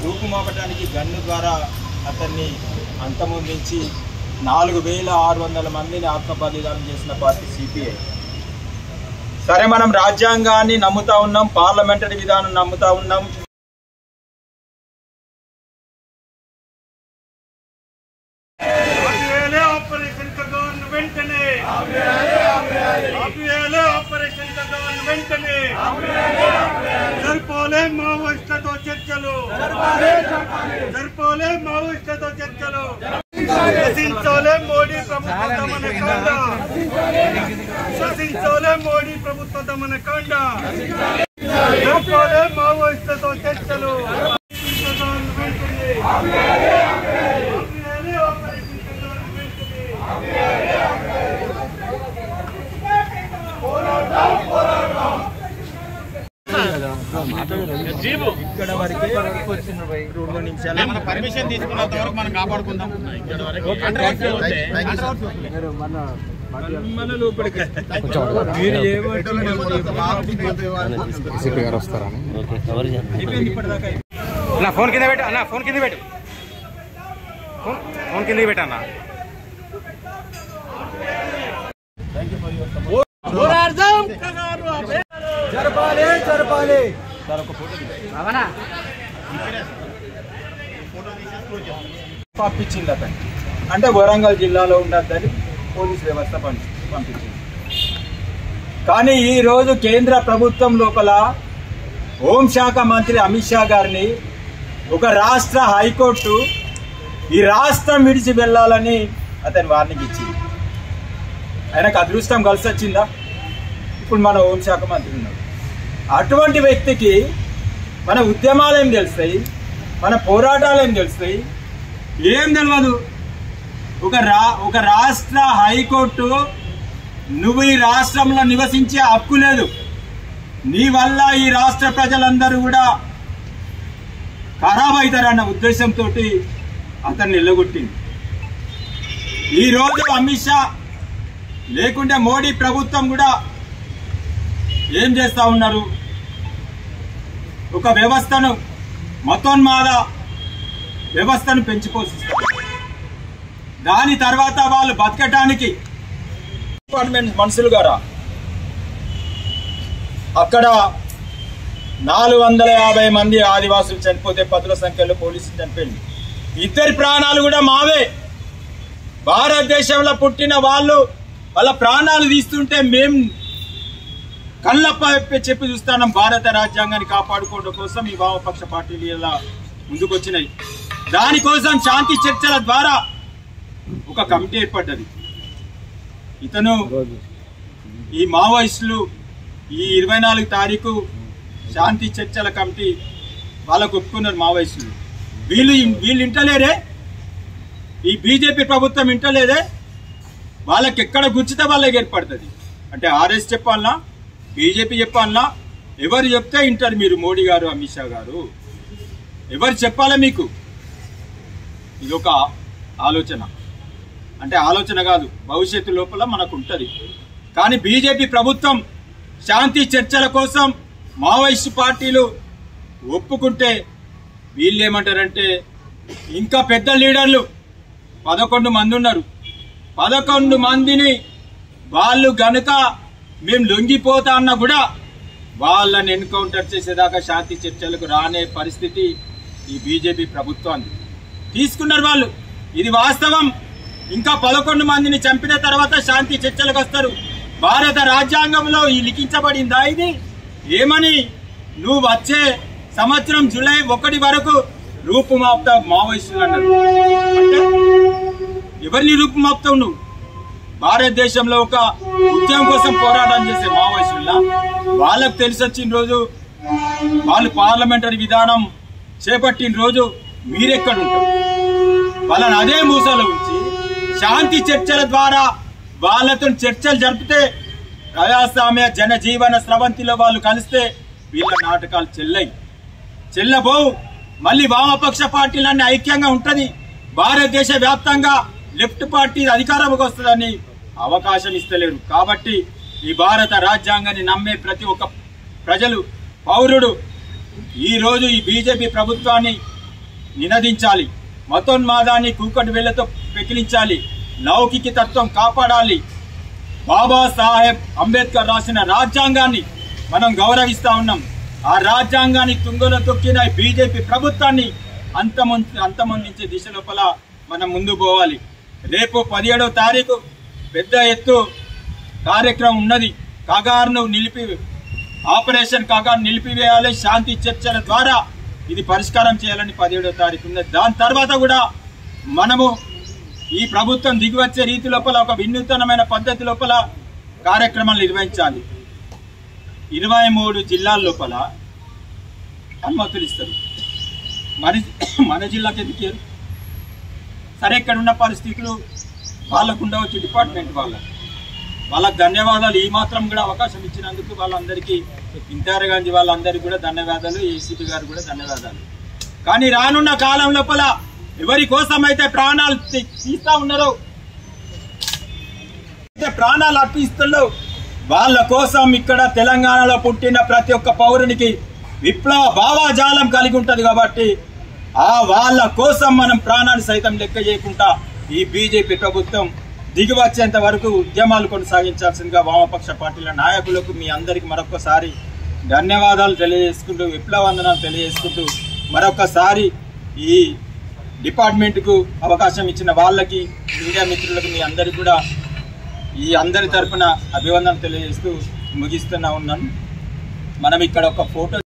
రూపుమాపటానికి gun ద్వారా అతన్ని అంతమొందించి 4600 మందిని ఆత్మ బలిదానం చేసిన పార్టీ సిపిఐ. సరే, మనం రాజ్యాంగాన్ని నమ్ముతా ఉన్నాం, పార్లమెంటరీ విధానం నమ్ముతా ఉన్నాం. జరపాలే మావోయిస్టులతో చర్చలు, జరపాలే మావోయిస్టులతో చర్చలు, శాసించాలే మోడీ ప్రభుత్వ దమనకాండ, శాసించాలే మోడీ ప్రభుత్వ దమనకాండ, జరపాలే మావోయిస్టులతో చర్చలు. ఇక్కడ వరకే వచ్చిన 2 నిమిషాలు పర్మిషన్ తీసుకున్నంత వరకు మనం కాపాడుకుందాం. అన్న ఫోన్ కింద పెట్టు, అన్న ఫోన్ కింద పెట్టు, ఫోన్ కింద పెట్టు అన్న. జరపాలి జరపాలి పంపించింది అతను. అంటే వరంగల్ జిల్లాలో ఉండద్దని పోలీస్ వ్యవస్థ పంపించింది. కానీ ఈరోజు కేంద్ర ప్రభుత్వం లోపల హోంశాఖ మంత్రి అమిత్ షా గారిని ఒక రాష్ట్ర హైకోర్టు ఈ రాష్ట్రం విడిచి వెళ్ళాలని అతని వార్నింగ్ ఇచ్చింది. ఆయనకు అదృష్టం కలిసి వచ్చిందా? ఇప్పుడు మన హోంశాఖ మంత్రి ఉన్నాడు. అటువంటి వ్యక్తికి మన ఉద్యమాలు ఏం తెలుస్తాయి, మన పోరాటాలు ఏం తెలుస్తాయి? ఏం తెలియదు. ఒక రాష్ట్ర హైకోర్టు నువ్వు ఈ రాష్ట్రంలో నివసించే హక్కు లేదు, నీ వల్ల ఈ రాష్ట్ర ప్రజలందరూ కూడా ఖరాబ్ అవుతారన్న ఉద్దేశంతో అతన్ని నిలగొట్టింది. ఈరోజు అమిత్ షా లేకుంటే మోడీ ప్రభుత్వం కూడా ఏం చేస్తా ఉన్నారు? ఒక వ్యవస్థను, మతోన్మాద వ్యవస్థను పెంచిపోషిస్తారు. దాని తర్వాత వాళ్ళు బతకటానికి డిపార్ట్మెంట్ మనుషులు గారా అక్కడ 450 మంది ఆదివాసులు చనిపోతే 10ల సంఖ్యలో పోలీసులు చనిపోయింది. 2 ప్రాణాలు కూడా మావే. భారతదేశంలో పుట్టిన వాళ్ళ ప్రాణాలు తీస్తుంటే మేము కళ్ళప్ప చెప్పి చూస్తున్నాం. భారత రాజ్యాంగాన్ని కాపాడుకోవడం కోసం ఈ వామపక్ష పార్టీలు ఇలా ముందుకొచ్చినాయి. దానికోసం శాంతి చర్చల ద్వారా ఒక కమిటీ ఏర్పడ్డది. ఈ మావోయిస్టులు ఈ 24 తారీఖు శాంతి చర్చల కమిటీ వాళ్ళకు ఒప్పుకున్నారు. మావోయిస్టులు వీళ్ళు ఇంటలేరే, ఈ బీజేపీ ప్రభుత్వం ఇంటలేదే. వాళ్ళకి ఎక్కడ గుచ్చితే వాళ్ళకి ఏర్పడుతుంది. అంటే ఆర్ఎస్ చెప్పాలనా, బీజేపీ చెప్పాలనా? ఎవరు చెప్తే ఇంటారు మీరు? మోడీ గారు, అమిత్ షా గారు ఎవరు చెప్పాలా మీకు? ఇది ఒక ఆలోచన. అంటే ఆలోచన కాదు, భవిష్యత్తు లోపల మనకు ఉంటుంది. కానీ బీజేపీ ప్రభుత్వం శాంతి చర్చల కోసం మావోయిస్టు పార్టీలు ఒప్పుకుంటే వీళ్ళు ఏమంటారంటే ఇంకా పెద్ద లీడర్లు 11 మంది ఉన్నారు. 11 మందిని వాళ్ళు గనుక మేము లొంగిపోతా అన్నా కూడా వాళ్ళని ఎన్కౌంటర్ చేసేదాకా శాంతి చర్చలకు రానే పరిస్థితి ఈ బీజేపీ ప్రభుత్వాన్ని తీసుకున్నారు వాళ్ళు. ఇది వాస్తవం. ఇంకా 11 మందిని చంపిన తర్వాత శాంతి చర్చలకు వస్తారు. భారత రాజ్యాంగంలో ఈ లిఖించబడిందా ఇది? ఏమని నువ్వు వచ్చే సంవత్సరం జూలై 1 వరకు రూపుమాపుతా మావోయిస్టులు అన్నారు. అంటే ఎవరిని రూపుమాపుతావు నువ్వు? భారతదేశంలో ఒక ఉద్యమం కోసం పోరాటం చేసే మావోయిస్టులా? వాళ్ళకు తెలిసి వచ్చిన రోజు, వాళ్ళు పార్లమెంటరీ విధానం చేపట్టిన రోజు మీరెక్కడుంటారు? వాళ్ళని అదే మూసలో ఉంచి శాంతి చర్చల ద్వారా వాళ్ళతో చర్చలు జరిపితే ప్రజాస్వామ్య జనజీవన స్రవంతిలో వాళ్ళు కలిస్తే వీళ్ళ నాటకాలు చెల్లబోవు. మళ్ళీ వామపక్ష పార్టీలన్నీ ఐక్యంగా ఉంటది. భారతదేశ వ్యాప్తంగా లెఫ్ట్ పార్టీ అధికారంలోకి వస్తుందని అవకాశం ఇస్తలేరు. కాబట్టి ఈ భారత రాజ్యాంగాన్ని నమ్మే ప్రతి ఒక్క ప్రజలు పౌరుడు ఈరోజు ఈ బీజేపీ ప్రభుత్వాన్ని నినదించాలి, మతోన్మాదాన్ని కూకటి వేళ్లతో పెకిలించాలి, లౌకిక తత్వం కాపాడాలి. బాబాసాహెబ్ అంబేద్కర్ రాసిన రాజ్యాంగాన్ని మనం గౌరవిస్తా ఉన్నాం. ఆ రాజ్యాంగాన్ని తుంగలో తొక్కిన బీజేపీ ప్రభుత్వాన్ని అంతమొందించే దిశ లోపల మనం ముందు పోవాలి. రేపు 17వ తారీఖు పెద్ద ఎత్తు కార్యక్రమం ఉన్నది. ఆపరేషన్ కాగారు నిలిపివేయాలి. శాంతి చర్చల ద్వారా ఇది పరిష్కారం చేయాలని 17వ తారీఖు ఉన్నది. దాని తర్వాత కూడా మనము ఈ ప్రభుత్వం దిగివచ్చే రీతి లోపల ఒక వినూతనమైన పద్ధతి లోపల కార్యక్రమాలు నిర్వహించాలి. 23 జిల్లాల లోపల అనుమతులు ఇస్తారు. మన జిల్లాకి ఎందుకు? సరే, ఇక్కడ ఉన్న పరిస్థితులు వాళ్ళకు ఉండవచ్చు, డిపార్ట్మెంట్ వాళ్ళకు ధన్యవాదాలు. ఈ మాత్రం కూడా అవకాశం ఇచ్చినందుకు వాళ్ళందరికీ, ఇందిరాగాంధీ వాళ్ళందరికీ కూడా ధన్యవాదాలు, ఏసీపీ గారు కూడా ధన్యవాదాలు. కానీ రానున్న కాలం లోపల ఎవరి కోసం అయితే ప్రాణాలు తీస్తా ఉన్నారో, ప్రాణాలు అర్పిస్తున్నారు, వాళ్ళ కోసం ఇక్కడ తెలంగాణలో పుట్టిన ప్రతి ఒక్క పౌరునికి విప్లవ భావాజాలం కలిగి ఉంటది. కాబట్టి వాళ్ళ కోసం మనం ప్రాణాన్ని సైతం లెక్క చేయకుండా ఈ బీజేపీ ప్రభుత్వం దిగి వచ్చేంత వరకు ఉద్యమాలు కొనసాగించాల్సిందిగా వామపక్ష పార్టీల నాయకులకు మీ అందరికీ మరొకసారి ధన్యవాదాలు తెలియజేసుకుంటూ, విప్లవందనాలు తెలియజేసుకుంటూ, మరొకసారి ఈ డిపార్ట్మెంట్కు అవకాశం ఇచ్చిన వాళ్ళకి, మీడియా మిత్రులకు, మీ అందరికీ కూడా ఈ అందరి తరఫున అభివందనలు తెలియజేస్తూ ముగిస్తున్నా ఉన్నాను. మనం ఇక్కడ ఒక ఫోటో